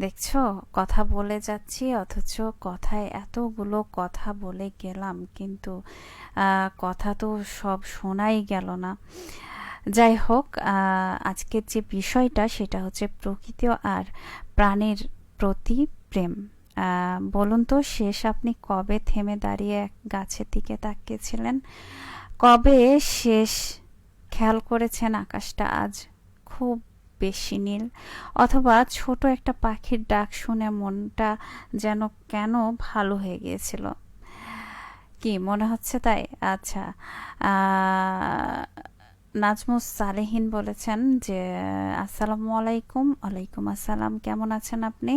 দেখছো, কথা বলে যাচ্ছি অথচ কথায় এতগুলো কথা বলে গেলাম, কিন্তু কথা তো সব শোনাই গেল না। যাই হোক, আজকের যে বিষয়টা সেটা হচ্ছে প্রকৃতি আর প্রাণীর প্রতি প্রেম। বলুন তো, শেষ আপনি কবে থেমে দাঁড়িয়ে এক গাছের দিকে তাকিয়েছিলেন? কবে শেষ খেয়াল করেছেন আকাশটা আজ খুব বেশি নীল, অথবা ছোট একটা পাখির ডাক শুনে মনটা যেন কেন ভালো হয়ে গিয়েছিল? কি মনে হচ্ছে তাই? আচ্ছা। আহ, নাজমুস সালেহিন বলেছেন যে আসসালামু আলাইকুম। ওয়ালাইকুম আসসালাম, কেমন আছেন আপনি?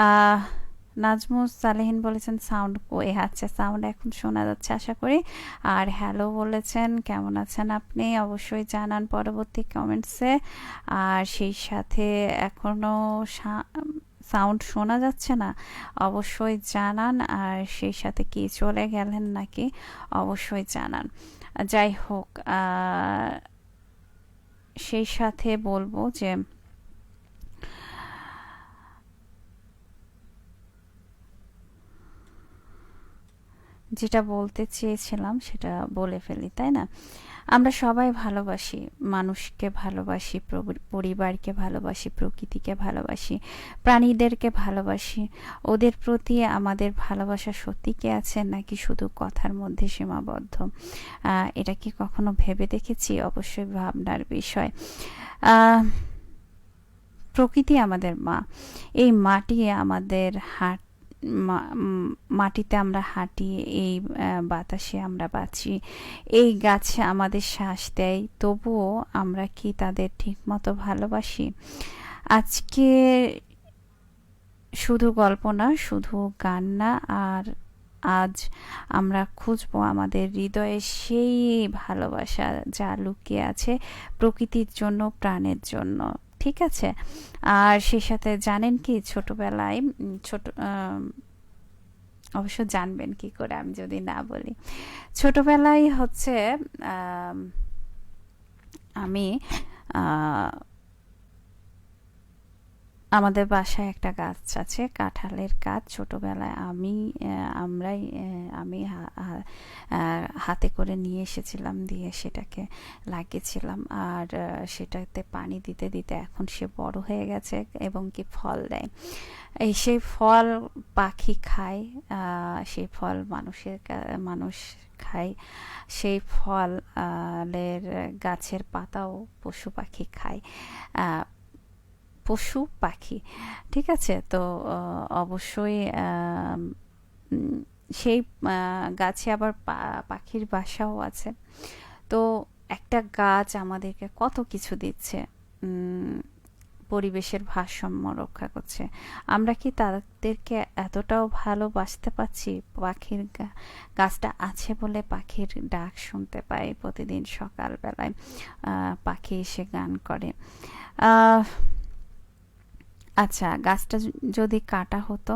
আহ, নাজমুস সালেহিন বলেছেন সাউন্ড কই? আচ্ছা, সাউন্ড এখন শোনা যাচ্ছে আশা করি। আর হ্যালো বলেছেন, কেমন আছেন আপনি অবশ্যই জানান পরবর্তী কমেন্টসে। আর সেই সাথে এখনও সাউন্ড শোনা যাচ্ছে না, অবশ্যই জানান। আর সেই সাথে কি চলে গেলেন নাকি, অবশ্যই জানান। যাই হোক, সেই সাথে বলবো যে যেটা বলতে চেয়েছিলাম সেটা বলে ফেলি, তাই না? আমরা সবাই ভালোবাসি, মানুষকে ভালোবাসি, পরিবারকে ভালোবাসি, প্রকৃতিকে ভালোবাসি, প্রাণীদেরকে ভালোবাসি। ওদের প্রতি আমাদের ভালোবাসা সত্যি কি আছে, নাকি শুধু কথার মধ্যে সীমাবদ্ধ? এটা কি কখনো ভেবে দেখেছি? অবশ্যই ভাবনার বিষয়। আহ, প্রকৃতি আমাদের মা। এই মাটি আমাদের মাটিতে আমরা হাঁটি, এই বাতাসে আমরা বাঁচি, এই গাছে আমাদের শ্বাস দেয়, তবুও আমরা কি তাদের ঠিকমতো ভালোবাসি? আজকে শুধু গল্প না, শুধু গান না, আর আজ আমরা খুঁজবো আমাদের হৃদয়ে সেই ভালোবাসা যা লুকিয়ে আছে প্রকৃতির জন্য, প্রাণের জন্য। ঠিক আছে? আর সেই সাথে জানেন কি, ছোটবেলায় ছোট অবশ্য জানবেন কি করে আমি যদি না বলি। ছোটবেলায় হচ্ছে আম, আমি আহ, আমাদের বাসায় একটা গাছ আছে, কাঁঠালের গাছ। ছোটবেলায় আমি হাতে করে নিয়ে এসেছিলাম, দিয়ে সেটাকে লাগিয়েছিলাম। আর সেটাতে পানি দিতে দিতে এখন সে বড় হয়ে গেছে এবং কি ফল দেয়। সেই ফল পাখি খায়, সেই ফল মানুষ খায়। সেই ফল এর গাছের পাতাও পশু পাখি খায়। আহ, পশু পাখি, ঠিক আছে? তো অবশ্যই উম, সেই গাছে আবার পাখির বাসাও আছে। তো একটা গাছ আমাদেরকে কত কিছু দিচ্ছে। উম, পরিবেশের ভারসাম্য রক্ষা করছে। আমরা কি তাদেরকে এতটাও ভালোবাসতে পারছি? গাছটা আছে বলে পাখির ডাক শুনতে পাই প্রতিদিন সকালবেলায়। পাখি এসে গান করে। আহ, আচ্ছা, গাছটা যদি কাটা হতো,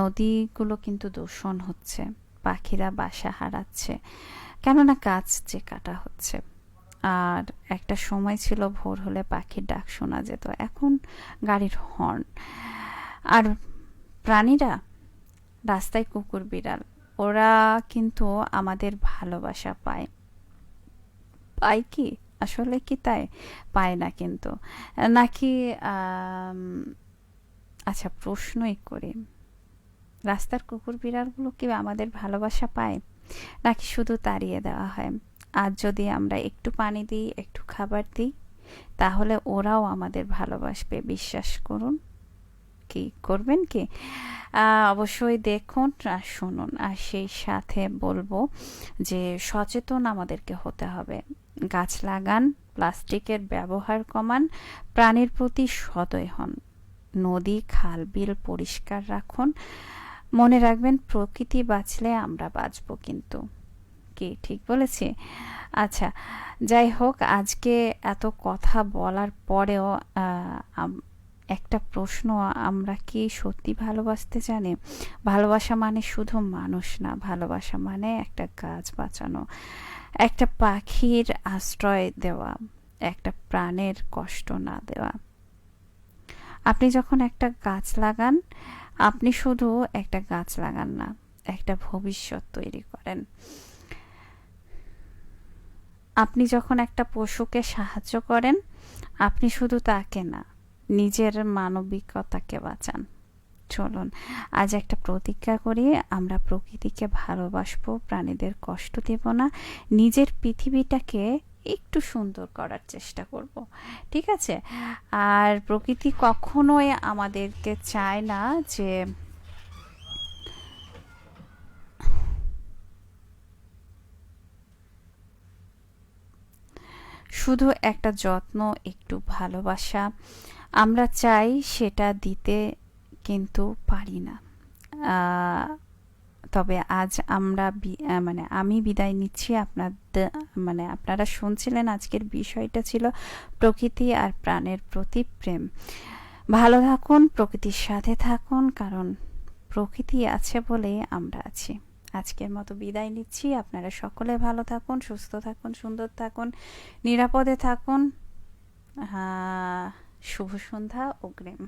নদীগুলো কিন্তু দূষণ হচ্ছে, পাখিরা বাসা হারাচ্ছে, কেননা গাছ যে কাটা হচ্ছে। আর একটা সময় ছিল ভোর হলে পাখির ডাক শোনা যেত, এখন গাড়ির হর্ন। আর প্রাণীরা, রাস্তায় কুকুর বিড়াল, ওরা কিন্তু আমাদের ভালোবাসা পায়। পায় কি? আসলে কি তাই? পায় না কিন্তু। নাকি আম, আচ্ছা, প্রশ্নই করি, রাস্তার কুকুর বিড়ালগুলো কি আমাদের ভালোবাসা পায়, নাকি শুধু তাড়িয়ে দেওয়া হয়? আর যদি আমরা একটু পানি দিই, একটু খাবার দিই, তাহলে ওরাও আমাদের ভালোবাসবে, বিশ্বাস করুন। কি করবেন কি? অবশ্যই দেখুন আর শুনুন। আর সেই সাথে বলবো যে সচেতন আমাদেরকে হতে হবে। গাছ লাগান, প্লাস্টিকের ব্যবহার কমান, প্রাণীর প্রতি সদয় হন, নদী খাল বিল পরিষ্কার রাখুন। মনে রাখবেন, প্রকৃতি বাঁচলে আমরা বাঁচবো কিন্তু। কি ঠিক বলেছি? আচ্ছা, যাই হোক, আজকে এত কথা বলার পরেও একটা প্রশ্ন, আমরা কি সত্যি ভালোবাসতে জানি? ভালোবাসা মানে শুধু মানুষ না, ভালোবাসা মানে একটা গাছ বাঁচানো, একটা পাখির আশ্রয় দেওয়া, একটা প্রাণের কষ্ট না দেওয়া। আপনি যখন একটা গাছ লাগান, আপনি শুধু একটা গাছ লাগান না, একটা ভবিষ্যৎ তৈরি করেন। আপনি যখন একটা পশুকে সাহায্য করেন, আপনি শুধু তাকে না, নিজের মানবিকতাকে বাঁচান। চলুন আজ একটা প্রতিজ্ঞা করি, আমরা প্রকৃতিকে ভালোবাসবো, প্রাণীদের কষ্ট দেব না, নিজের পৃথিবীটাকে একটু সুন্দর করার চেষ্টা করব। ঠিক আছে? আর প্রকৃতি কখনোই আমাদেরকে চায় না যে শুধু একটা যত্ন, একটু ভালোবাসা আমরা চাই, সেটা দিতে কিন্তু পারি না। আহ, তবে আজ আমরা মানে আমি বিদায় নিচ্ছি। আপনাদের মানে আপনারা শুনছিলেন, আজকের বিষয়টা ছিল প্রকৃতি আর প্রাণের প্রতি প্রেম। ভালো থাকুন, প্রকৃতির সাথে থাকুন, কারণ প্রকৃতি আছে বলেই আমরা আছি। আজকের মতো বিদায় নিচ্ছি। আপনারা সকলে ভালো থাকুন, সুস্থ থাকুন, সুন্দর থাকুন, নিরাপদে থাকুন। শুভ সন্ধ্যা অগ্রিম।